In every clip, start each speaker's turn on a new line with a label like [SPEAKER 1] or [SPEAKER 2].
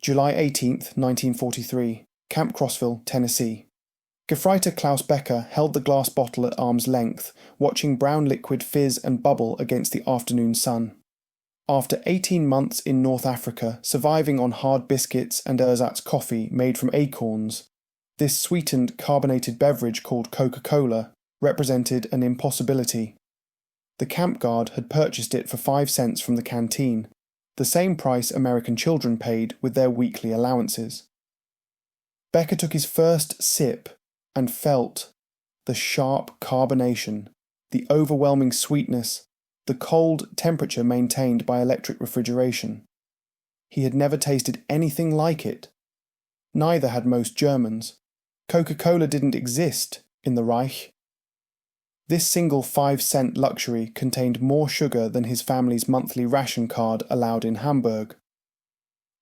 [SPEAKER 1] July 18, 1943, Camp Crossville, Tennessee. Gefreiter Klaus Becker held the glass bottle at arm's length, watching brown liquid fizz and bubble against the afternoon sun. After 18 months in North Africa, surviving on hard biscuits and ersatz coffee made from acorns, this sweetened carbonated beverage called Coca-Cola represented an impossibility. The camp guard had purchased it for 5 cents from the canteen, the same price American children paid with their weekly allowances. Becker took his first sip and felt the sharp carbonation, the overwhelming sweetness, the cold temperature maintained by electric refrigeration. He had never tasted anything like it. Neither had most Germans. Coca-Cola didn't exist in the Reich. This single 5-cent luxury contained more sugar than his family's monthly ration card allowed in Hamburg.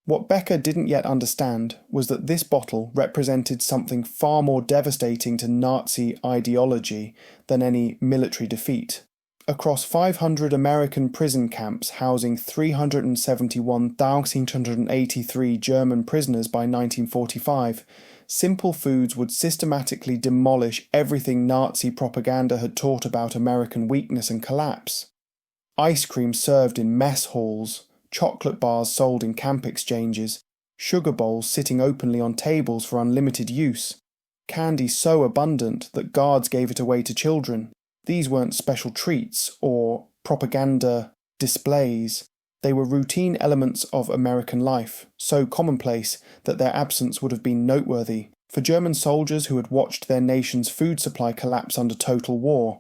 [SPEAKER 1] What Becker didn't yet understand was that this bottle represented something far more devastating to Nazi ideology than any military defeat. Across 500 American prison camps housing 371,883 German prisoners by 1945, simple foods would systematically demolish everything Nazi propaganda had taught about American weakness and collapse. Ice cream served in mess halls, chocolate bars sold in camp exchanges, sugar bowls sitting openly on tables for unlimited use, candy so abundant that guards gave it away to children. These weren't special treats or propaganda displays. They were routine elements of American life, so commonplace that their absence would have been noteworthy for German soldiers who had watched their nation's food supply collapse under total war.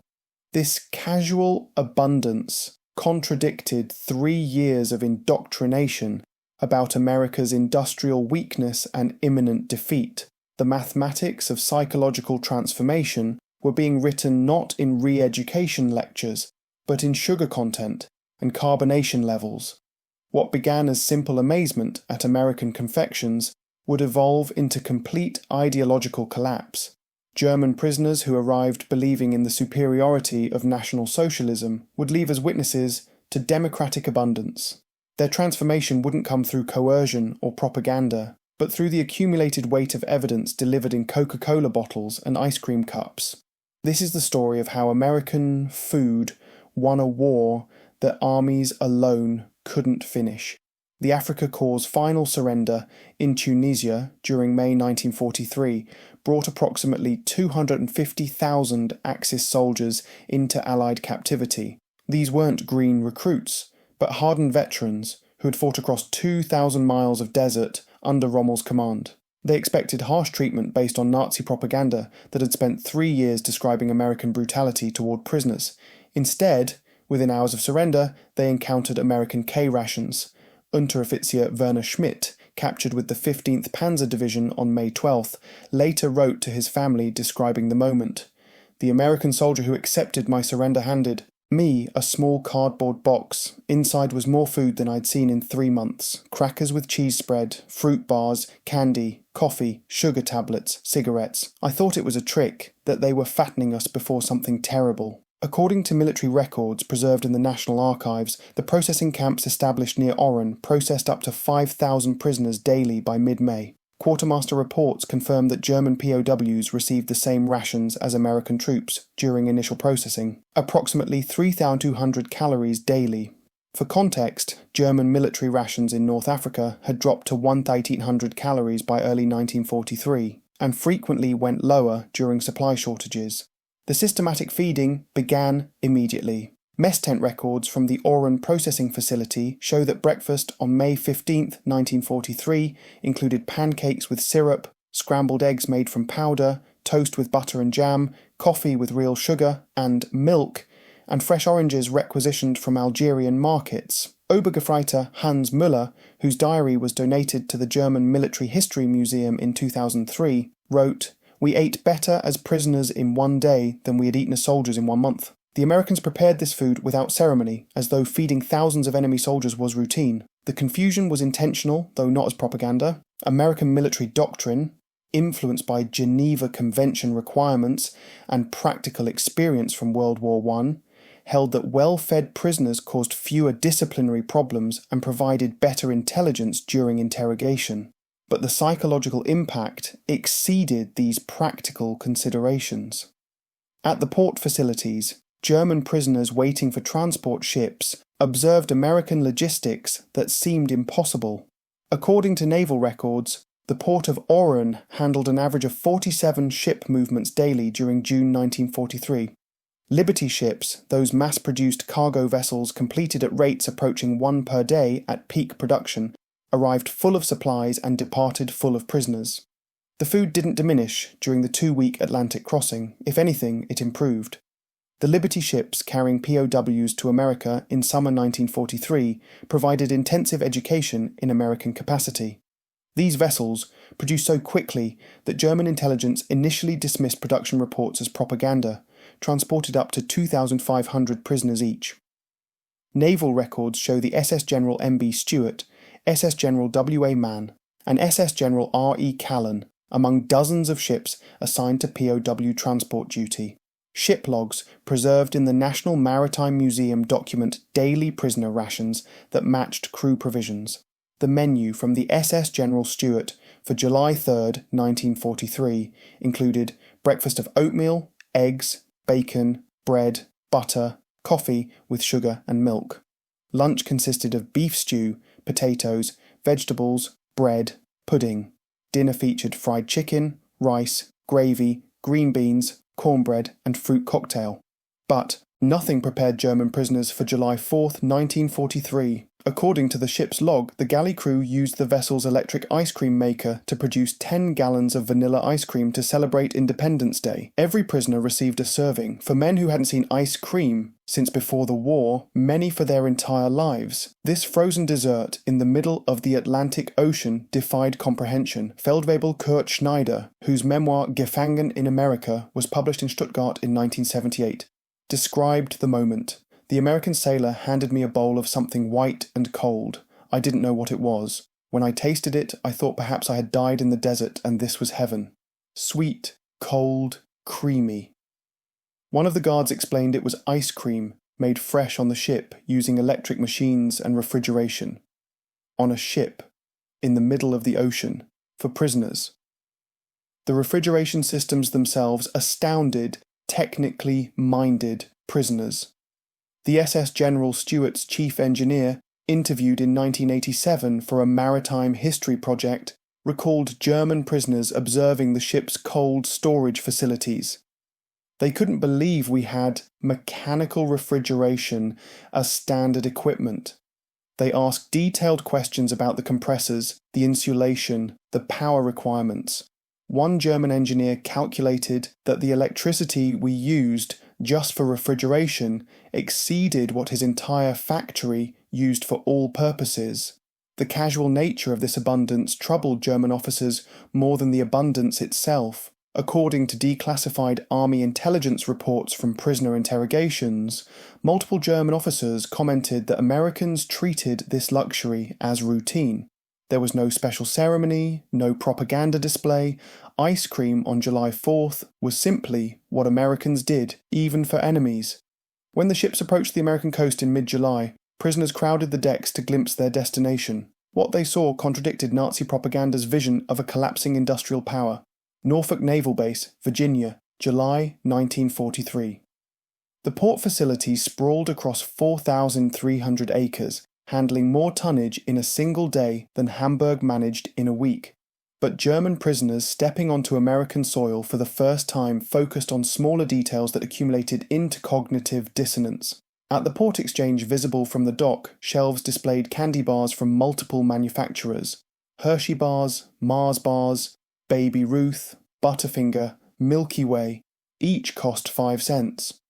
[SPEAKER 1] This casual abundance contradicted 3 years of indoctrination about America's industrial weakness and imminent defeat. The mathematics of psychological transformation were being written not in re-education lectures, but in sugar content and carbonation levels. What began as simple amazement at American confections would evolve into complete ideological collapse. German prisoners who arrived believing in the superiority of National Socialism would leave as witnesses to democratic abundance. Their transformation wouldn't come through coercion or propaganda, but through the accumulated weight of evidence delivered in Coca-Cola bottles and ice cream cups. This is the story of how American food won a war that armies alone couldn't finish. The Afrika Korps' final surrender in Tunisia during May 1943 brought approximately 250,000 Axis soldiers into Allied captivity. These weren't green recruits, but hardened veterans who had fought across 2,000 miles of desert under Rommel's command. They expected harsh treatment based on Nazi propaganda that had spent 3 years describing American brutality toward prisoners. Instead, within hours of surrender, they encountered American K rations. Unteroffizier Werner Schmidt, captured with the 15th Panzer Division on May 12th, later wrote to his family describing the moment. "The American soldier who accepted my surrender handed me a small cardboard box. Inside was more food than I'd seen in 3 months. Crackers with cheese spread, fruit bars, candy, coffee, sugar tablets, cigarettes. I thought it was a trick, that they were fattening us before something terrible." According to military records preserved in the National Archives, the processing camps established near Oran processed up to 5,000 prisoners daily by mid-May. Quartermaster reports confirm that German POWs received the same rations as American troops during initial processing, approximately 3,200 calories daily. For context, German military rations in North Africa had dropped to 1,800 calories by early 1943, and frequently went lower during supply shortages. The systematic feeding began immediately. Mess tent records from the Oran processing facility show that breakfast on May 15, 1943 included pancakes with syrup, scrambled eggs made from powder, toast with butter and jam, coffee with real sugar and milk, and fresh oranges requisitioned from Algerian markets. Obergefreiter Hans Müller, whose diary was donated to the German Military History Museum in 2003, wrote, "We ate better as prisoners in 1 day than we had eaten as soldiers in 1 month. The Americans prepared this food without ceremony, as though feeding thousands of enemy soldiers was routine. The confusion was intentional, though not as propaganda. American military doctrine, influenced by Geneva Convention requirements and practical experience from World War I, held that well-fed prisoners caused fewer disciplinary problems and provided better intelligence during interrogation. but the psychological impact exceeded these practical considerations. At the port facilities, German prisoners waiting for transport ships observed American logistics that seemed impossible. According to naval records, the port of Oran handled an average of 47 ship movements daily during June 1943. Liberty ships, those mass-produced cargo vessels completed at rates approaching one per day at peak production, arrived full of supplies and departed full of prisoners. The food didn't diminish during the 2-week Atlantic crossing. If anything, it improved. The Liberty ships carrying POWs to America in summer 1943 provided intensive education in American capacity. These vessels produced so quickly that German intelligence initially dismissed production reports as propaganda, transported up to 2,500 prisoners each. Naval records show the SS General M.B. Stewart, SS General W.A. Mann, and SS General R.E. Callan among dozens of ships assigned to POW transport duty. Ship logs preserved in the National Maritime Museum document daily prisoner rations that matched crew provisions. The menu from the SS General Stewart for July 3, 1943 included breakfast of oatmeal, eggs, bacon, bread, butter, coffee with sugar and milk. Lunch consisted of beef stew, potatoes, vegetables, bread, pudding. Dinner featured fried chicken, rice, gravy, green beans, cornbread and fruit cocktail. But nothing prepared German prisoners for July 4, 1943. According to the ship's log, the galley crew used the vessel's electric ice cream maker to produce 10 gallons of vanilla ice cream to celebrate Independence Day. Every prisoner received a serving. For men who hadn't seen ice cream since before the war, many for their entire lives. This frozen dessert in the middle of the Atlantic Ocean defied comprehension. Feldwebel Kurt Schneider, whose memoir Gefangen in America was published in Stuttgart in 1978, described the moment. The American sailor handed me a bowl of something white and cold. I didn't know what it was. When I tasted it, I thought perhaps I had died in the desert and this was heaven. Sweet, cold, creamy. One of the guards explained it was ice cream made fresh on the ship using electric machines and refrigeration. On a ship, in the middle of the ocean, for prisoners. The refrigeration systems themselves astounded, technically minded prisoners. The SS General Stewart's chief engineer, interviewed in 1987 for a maritime history project, recalled German prisoners observing the ship's cold storage facilities. They couldn't believe we had mechanical refrigeration as standard equipment. They asked detailed questions about the compressors, the insulation, the power requirements. One German engineer calculated that the electricity we used just for refrigeration exceeded what his entire factory used for all purposes. The casual nature of this abundance troubled German officers more than the abundance itself. According to declassified army intelligence reports from prisoner interrogations, multiple German officers commented that Americans treated this luxury as routine. There was no special ceremony, no propaganda display. Ice cream on July 4th was simply what Americans did, even for enemies. When the ships approached the American coast in mid-July, prisoners crowded the decks to glimpse their destination. What they saw contradicted Nazi propaganda's vision of a collapsing industrial power. Norfolk Naval Base, Virginia, July 1943. The port facility sprawled across 4,300 acres, handling more tonnage in a single day than Hamburg managed in a week. But German prisoners stepping onto American soil for the first time focused on smaller details that accumulated into cognitive dissonance. At the port exchange visible from the dock, shelves displayed candy bars from multiple manufacturers. Hershey bars, Mars bars, Baby Ruth, Butterfinger, Milky Way, each cost 5 cents.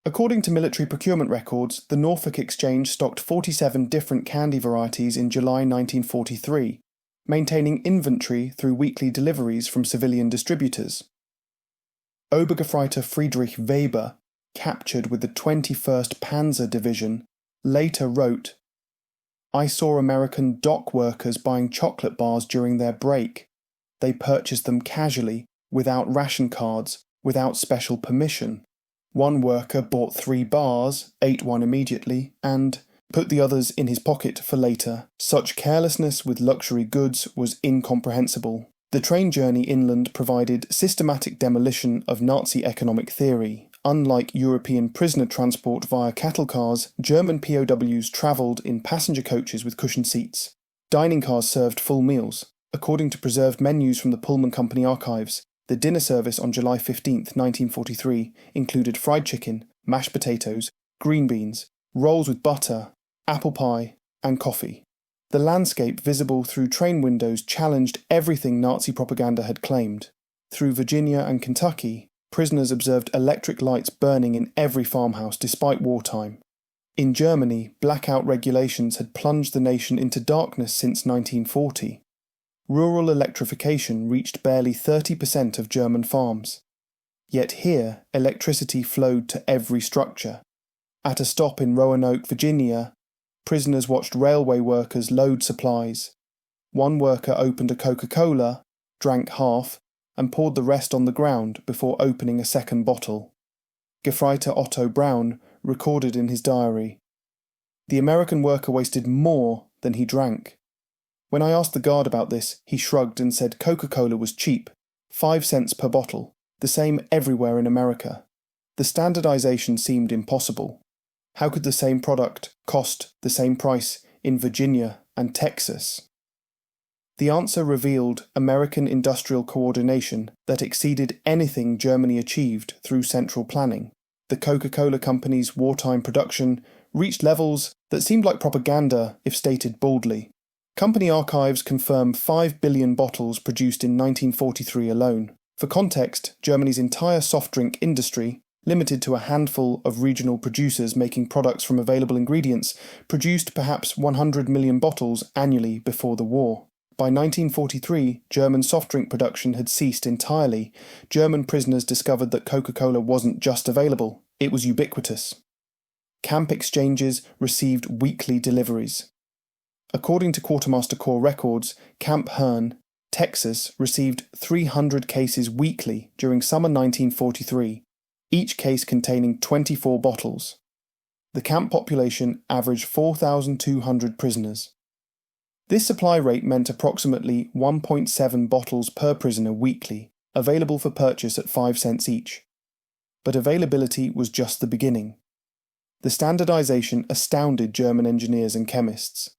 [SPEAKER 1] According to military procurement records, the Norfolk Exchange stocked 47 different candy varieties in July 1943, maintaining inventory through weekly deliveries from civilian distributors. Obergefreiter Friedrich Weber, captured with the 21st Panzer Division, later wrote, "I saw American dock workers buying chocolate bars during their break. They purchased them casually, without ration cards, without special permission. One worker bought 3 bars, ate one immediately, and put the others in his pocket for later. Such carelessness with luxury goods was incomprehensible. The train journey inland provided systematic demolition of Nazi economic theory. Unlike European prisoner transport via cattle cars, German POWs travelled in passenger coaches with cushioned seats. Dining cars served full meals. According to preserved menus from the Pullman Company archives, the dinner service on July 15, 1943, included fried chicken, mashed potatoes, green beans, rolls with butter, apple pie, and coffee. The landscape visible through train windows challenged everything Nazi propaganda had claimed. Through Virginia and Kentucky, prisoners observed electric lights burning in every farmhouse despite wartime. In Germany, blackout regulations had plunged the nation into darkness since 1940. Rural electrification reached barely 30% of German farms. Yet here, electricity flowed to every structure. At a stop in Roanoke, Virginia, prisoners watched railway workers load supplies. One worker opened a Coca-Cola, drank half, and poured the rest on the ground before opening a second bottle. Gefreiter Otto Braun recorded in his diary, "The American worker wasted more than he drank. When I asked the guard about this, he shrugged and said Coca-Cola was cheap, 5 cents per bottle, the same everywhere in America. The standardization seemed impossible. How could the same product cost the same price in Virginia and Texas?" The answer revealed American industrial coordination that exceeded anything Germany achieved through central planning. The Coca-Cola Company's wartime production reached levels that seemed like propaganda if stated baldly. Company archives confirm 5 billion bottles produced in 1943 alone. For context, Germany's entire soft drink industry, limited to a handful of regional producers making products from available ingredients, produced perhaps 100 million bottles annually before the war. By 1943, German soft drink production had ceased entirely. German prisoners discovered that Coca-Cola wasn't just available, it was ubiquitous. Camp exchanges received weekly deliveries. According to Quartermaster Corps records, Camp Hearn, Texas, received 300 cases weekly during summer 1943, each case containing 24 bottles. The camp population averaged 4,200 prisoners. This supply rate meant approximately 1.7 bottles per prisoner weekly, available for purchase at 5 cents each. But availability was just the beginning. The standardization astounded German engineers and chemists.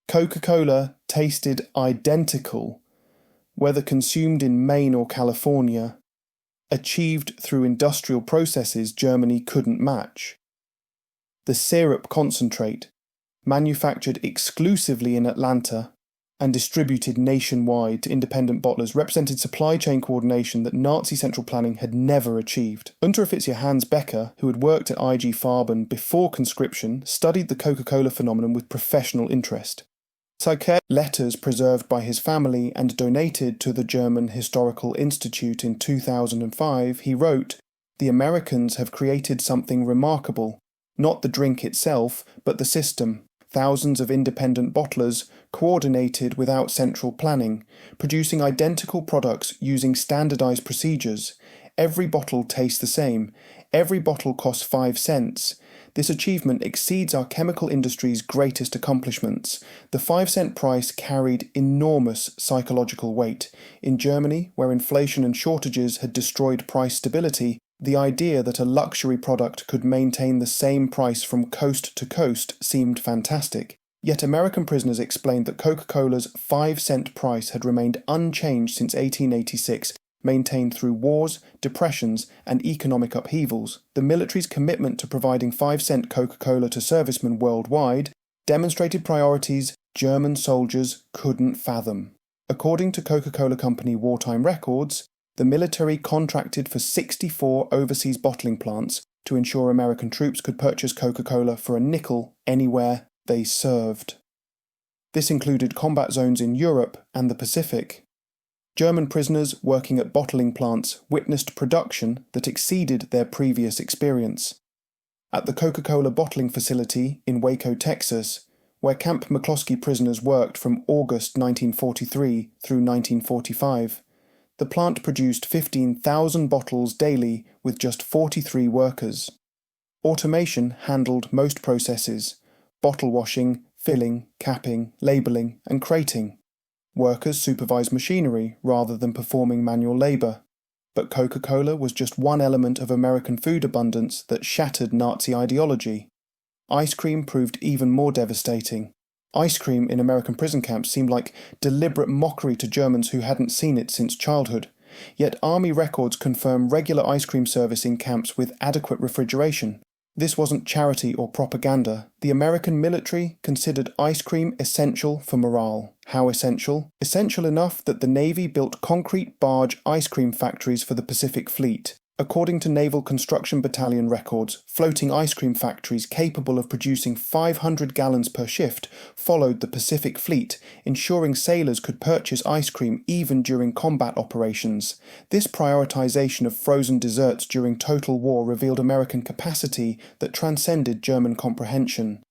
[SPEAKER 1] Coca-Cola tasted identical, whether consumed in Maine or California, achieved through industrial processes Germany couldn't match. The syrup concentrate, manufactured exclusively in Atlanta and distributed nationwide to independent bottlers, represented supply chain coordination that Nazi central planning had never achieved. Unteroffizier Hans Becker, who had worked at IG Farben before conscription, studied the Coca-Cola phenomenon with professional interest. Seike's letters preserved by his family and donated to the German Historical Institute in 2005, he wrote, "The Americans have created something remarkable, not the drink itself, but the system. Thousands of independent bottlers, coordinated without central planning, producing identical products using standardized procedures. Every bottle tastes the same. Every bottle costs 5 cents. This achievement exceeds our chemical industry's greatest accomplishments. The 5-cent price carried enormous psychological weight. In Germany, where inflation and shortages had destroyed price stability, the idea that a luxury product could maintain the same price from coast to coast seemed fantastic. Yet American prisoners explained that Coca-Cola's 5-cent price had remained unchanged since 1886, maintained through wars, depressions, and economic upheavals. The military's commitment to providing 5-cent Coca-Cola to servicemen worldwide demonstrated priorities German soldiers couldn't fathom. According to Coca-Cola Company wartime records, the military contracted for 64 overseas bottling plants to ensure American troops could purchase Coca-Cola for a nickel anywhere they served. This included combat zones in Europe and the Pacific. German prisoners working at bottling plants witnessed production that exceeded their previous experience. At the Coca-Cola bottling facility in Waco, Texas, where Camp McCloskey prisoners worked from August 1943 through 1945, the plant produced 15,000 bottles daily with just 43 workers. Automation handled most processes. bottle washing, filling, capping, labelling, and crating. Workers supervised machinery rather than performing manual labour. But Coca-Cola was just one element of American food abundance that shattered Nazi ideology. Ice cream proved even more devastating. Ice cream in American prison camps seemed like deliberate mockery to Germans who hadn't seen it since childhood. Yet army records confirm regular ice cream service in camps with adequate refrigeration. This wasn't charity or propaganda. The American military considered ice cream essential for morale. How essential? Essential enough that the Navy built concrete barge ice cream factories for the Pacific Fleet. According to Naval Construction Battalion records, floating ice cream factories capable of producing 500 gallons per shift followed the Pacific Fleet, ensuring sailors could purchase ice cream even during combat operations. This prioritization of frozen desserts during total war revealed American capacity that transcended German comprehension.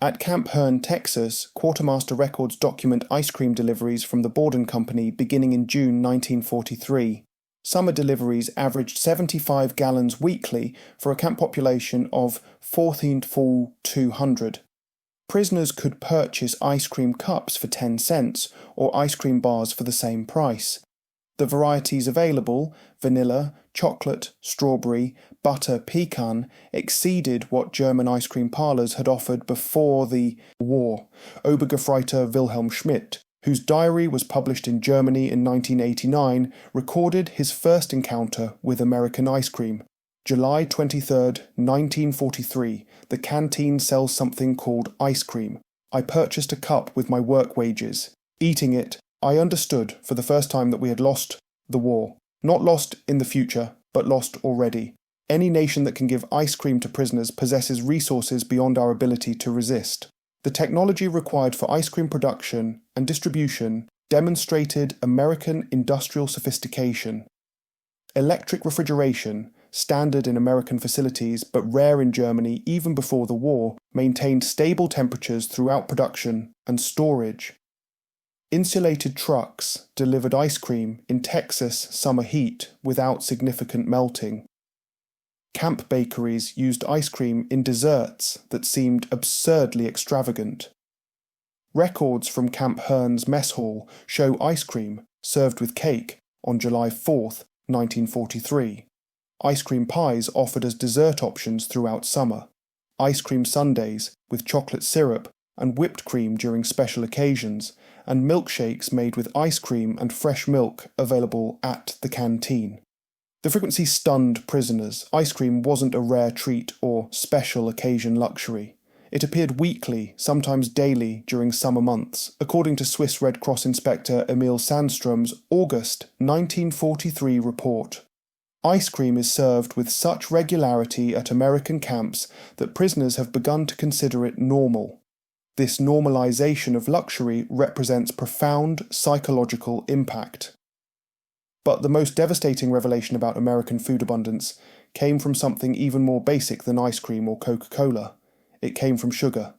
[SPEAKER 1] At Camp Hearn, Texas, quartermaster records document ice cream deliveries from the Borden Company beginning in June 1943. Summer deliveries averaged 75 gallons weekly for a camp population of 14,200. Prisoners could purchase ice cream cups for 10 cents or ice cream bars for the same price. The varieties available, vanilla, chocolate, strawberry, butter, pecan, exceeded what German ice cream parlours had offered before the war. Obergefreiter Wilhelm Schmidt, whose diary was published in Germany in 1989, recorded his first encounter with American ice cream. July 23, 1943, the canteen sells something called ice cream. I purchased a cup with my work wages. Eating it, I understood for the first time that we had lost the war. Not lost in the future, but lost already. Any nation that can give ice cream to prisoners possesses resources beyond our ability to resist. The technology required for ice cream production and distribution demonstrated American industrial sophistication. Electric refrigeration, standard in American facilities but rare in Germany even before the war, maintained stable temperatures throughout production and storage. Insulated trucks delivered ice cream in Texas summer heat without significant melting. Camp bakeries used ice cream in desserts that seemed absurdly extravagant. Records from Camp Hearn's mess hall show ice cream served with cake on July 4, 1943. Ice cream pies offered as dessert options throughout summer. Ice cream sundaes with chocolate syrup and whipped cream during special occasions, and milkshakes made with ice cream and fresh milk available at the canteen. The frequency stunned prisoners. Ice cream wasn't a rare treat or special occasion luxury. It appeared weekly, sometimes daily, during summer months, according to Swiss Red Cross Inspector Emil Sandstrom's August 1943 report. Ice cream is served with such regularity at American camps that prisoners have begun to consider it normal. This normalization of luxury represents profound psychological impact. But the most devastating revelation about American food abundance came from something even more basic than ice cream or Coca-Cola. It came from sugar.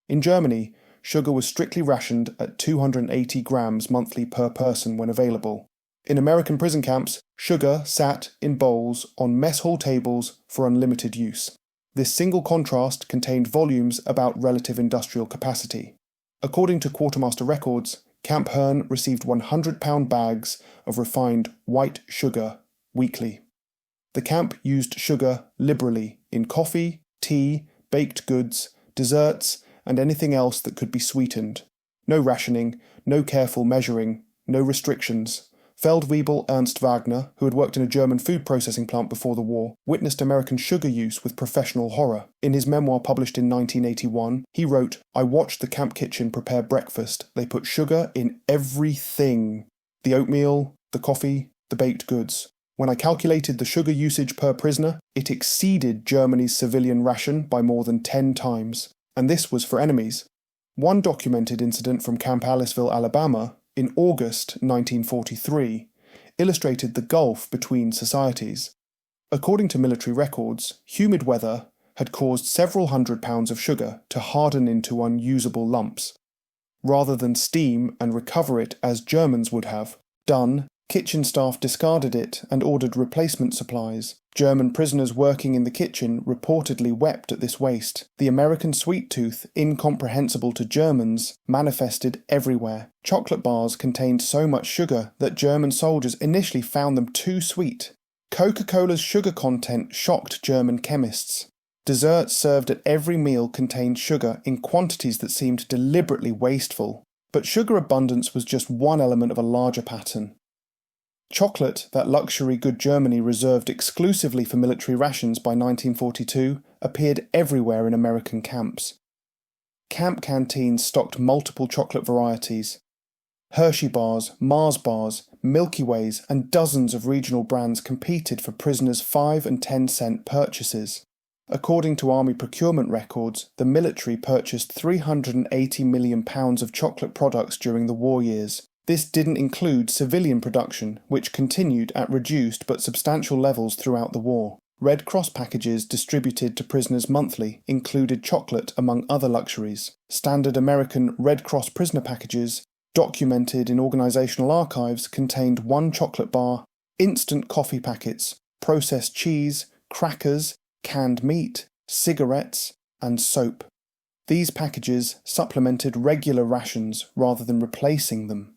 [SPEAKER 1] In Germany, sugar was strictly rationed at 280 grams monthly per person when available. In American prison camps, sugar sat in bowls on mess hall tables for unlimited use. This single contrast contained volumes about relative industrial capacity. According to quartermaster records, Camp Hearn received 100-pound bags of refined white sugar weekly. The camp used sugar liberally in coffee, tea, baked goods, desserts, and anything else that could be sweetened. No rationing, no careful measuring, no restrictions. Feldwebel Ernst Wagner, who had worked in a German food processing plant before the war, witnessed American sugar use with professional horror. In his memoir published in 1981, he wrote, "I watched the camp kitchen prepare breakfast. They put sugar in everything. The oatmeal, the coffee, the baked goods. When I calculated the sugar usage per prisoner, it exceeded Germany's civilian ration by more than 10 times. And this was for enemies." One documented incident from Camp Aliceville, Alabama, in August 1943, illustrated the gulf between societies. According to military records, humid weather had caused several hundred pounds of sugar to harden into unusable lumps. Rather than steam and recover it as Germans would have done, Kitchen staff discarded it and ordered replacement supplies. German prisoners working in the kitchen reportedly wept at this waste. The American sweet tooth, incomprehensible to Germans, manifested everywhere. Chocolate bars contained so much sugar that German soldiers initially found them too sweet. Coca-Cola's sugar content shocked German chemists. Desserts served at every meal contained sugar in quantities that seemed deliberately wasteful. But sugar abundance was just one element of a larger pattern. Chocolate, that luxury good Germany reserved exclusively for military rations by 1942, appeared everywhere in American camps. Camp canteens stocked multiple chocolate varieties. Hershey bars, Mars bars, Milky Ways, and dozens of regional brands competed for prisoners' 5 and 10-cent purchases. According to Army procurement records, the military purchased £380 million of chocolate products during the war years. This didn't include civilian production, which continued at reduced but substantial levels throughout the war. Red Cross packages distributed to prisoners monthly included chocolate among other luxuries. Standard American Red Cross prisoner packages, documented in organisational archives, contained 1 chocolate bar, instant coffee packets, processed cheese, crackers, canned meat, cigarettes, and soap. These packages supplemented regular rations rather than replacing them.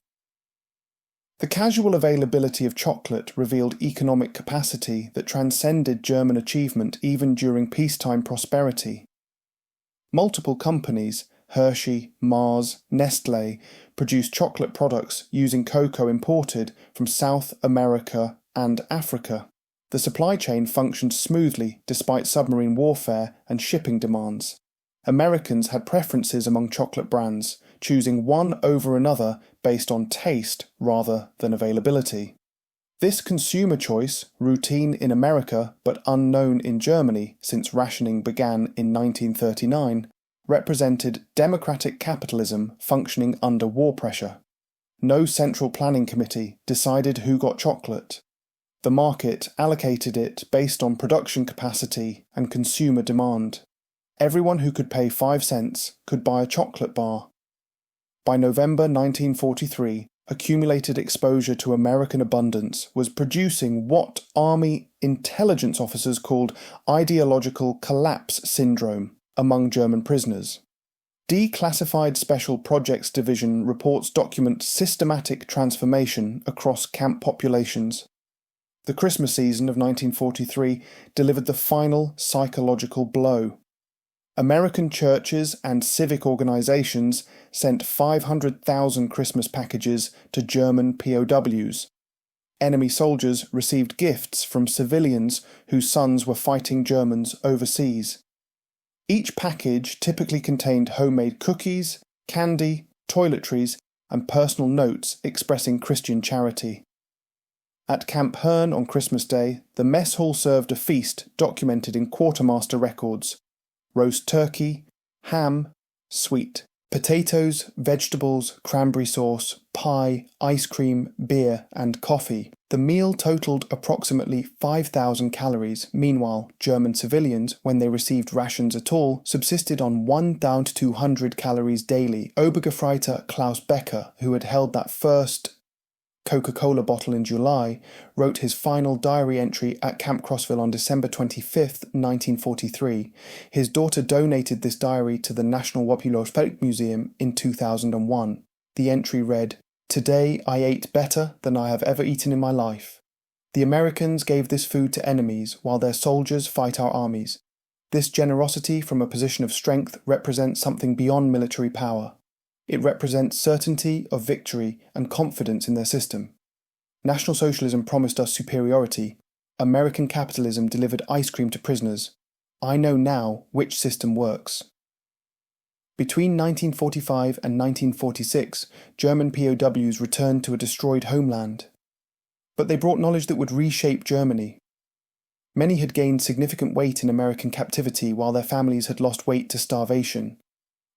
[SPEAKER 1] The casual availability of chocolate revealed economic capacity that transcended German achievement even during peacetime prosperity. Multiple companies, Hershey, Mars, Nestlé, produced chocolate products using cocoa imported from South America and Africa. The supply chain functioned smoothly despite submarine warfare and shipping demands. Americans had preferences among chocolate brands, choosing one over another based on taste rather than availability. This consumer choice, routine in America but unknown in Germany since rationing began in 1939, represented democratic capitalism functioning under war pressure. No central planning committee decided who got chocolate. The market allocated it based on production capacity and consumer demand. Everyone who could pay 5 cents could buy a chocolate bar. By November 1943, accumulated exposure to American abundance was producing what Army intelligence officers called ideological collapse syndrome among German prisoners. Declassified Special Projects Division reports document systematic transformation across camp populations. The Christmas season of 1943 delivered the final psychological blow. American churches and civic organizations sent 500,000 Christmas packages to German POWs. Enemy soldiers received gifts from civilians whose sons were fighting Germans overseas. Each package typically contained homemade cookies, candy, toiletries, and personal notes expressing Christian charity. At Camp Herne on Christmas Day, the mess hall served a feast documented in quartermaster records: roast turkey, ham, sweet, potatoes, vegetables, cranberry sauce, pie, ice cream, beer, and coffee. The meal totaled approximately 5,000 calories. Meanwhile, German civilians, when they received rations at all, subsisted on 1 down to 200 calories daily. Obergefreiter Klaus Becker, who had held that first Coca-Cola bottle in July, wrote his final diary entry at Camp Crossville on December 25, 1943. His daughter donated this diary to the National Wopilosfeld Museum in 2001. The entry read, "Today I ate better than I have ever eaten in my life. The Americans gave this food to enemies while their soldiers fight our armies. This generosity from a position of strength represents something beyond military power. It represents certainty of victory and confidence in their system. National Socialism promised us superiority. American capitalism delivered ice cream to prisoners. I know now which system works." Between 1945 and 1946, German POWs returned to a destroyed homeland. But they brought knowledge that would reshape Germany. Many had gained significant weight in American captivity while their families had lost weight to starvation.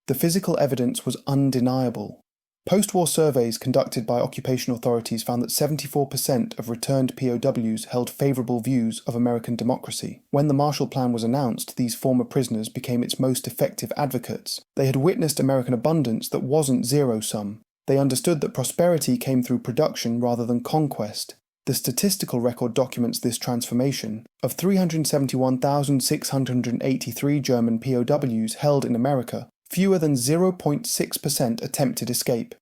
[SPEAKER 1] The physical evidence was undeniable. Post-war surveys conducted by occupation authorities found that 74% of returned POWs held favourable views of American democracy. When the Marshall Plan was announced, these former prisoners became its most effective advocates. They had witnessed American abundance that wasn't zero-sum. They understood that prosperity came through production rather than conquest. The statistical record documents this transformation. Of 371,683 German POWs held in America, fewer than 0.6% attempted escape.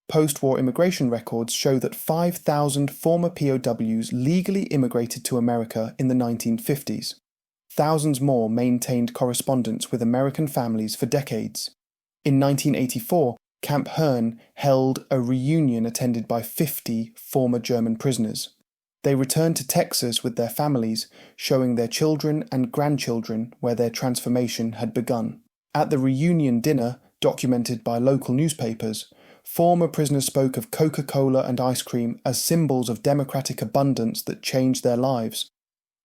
[SPEAKER 1] Post-war immigration records show that 5,000 former POWs legally immigrated to America in the 1950s. Thousands more maintained correspondence with American families for decades. In 1984, Camp Hearn held a reunion attended by 50 former German prisoners. They returned to Texas with their families, showing their children and grandchildren where their transformation had begun. At the reunion dinner, documented by local newspapers, former prisoners spoke of Coca-Cola and ice cream as symbols of democratic abundance that changed their lives.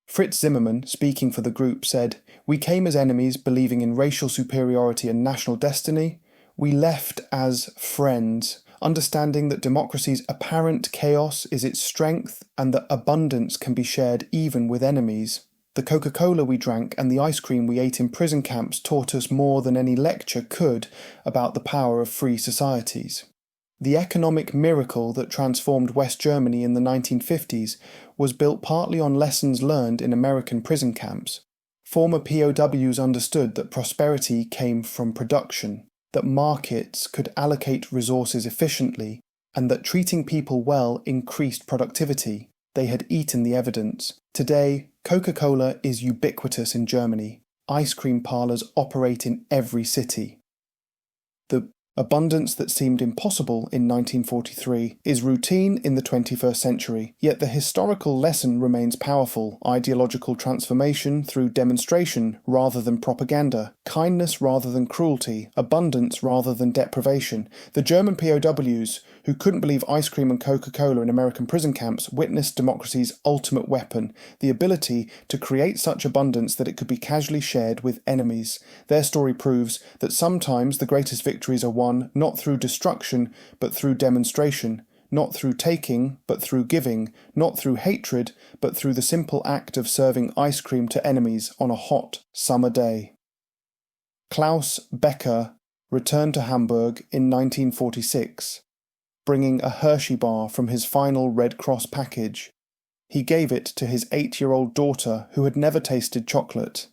[SPEAKER 1] Fritz Zimmermann, speaking for the group, said, "We came as enemies believing in racial superiority and national destiny. We left as friends, understanding that democracy's apparent chaos is its strength and that abundance can be shared even with enemies. The Coca-Cola we drank and the ice cream we ate in prison camps taught us more than any lecture could about the power of free societies." The economic miracle that transformed West Germany in the 1950s was built partly on lessons learned in American prison camps. Former POWs understood that prosperity came from production, that markets could allocate resources efficiently, and that treating people well increased productivity. They had eaten the evidence. Today, Coca-Cola is ubiquitous in Germany. Ice cream parlours operate in every city. The abundance that seemed impossible in 1943 is routine in the 21st century, yet the historical lesson remains powerful: ideological transformation through demonstration rather than propaganda, kindness rather than cruelty, abundance rather than deprivation. The German POWs, who couldn't believe ice cream and Coca-Cola in American prison camps, witnessed democracy's ultimate weapon, the ability to create such abundance that it could be casually shared with enemies. Their story proves that sometimes the greatest victories are won not through destruction, but through demonstration, not through taking, but through giving, not through hatred, but through the simple act of serving ice cream to enemies on a hot summer day. Klaus Becker returned to Hamburg in 1946. Bringing a Hershey bar from his final Red Cross package. He gave it to his 8-year-old daughter who had never tasted chocolate.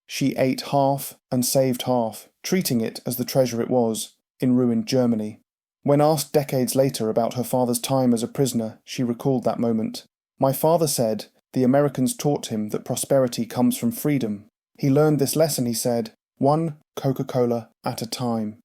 [SPEAKER 1] She ate half and saved half, treating it as the treasure it was, in ruined Germany. When asked decades later about her father's time as a prisoner, she recalled that moment. "My father said the Americans taught him that prosperity comes from freedom. He learned this lesson," he said, "one Coca-Cola at a time."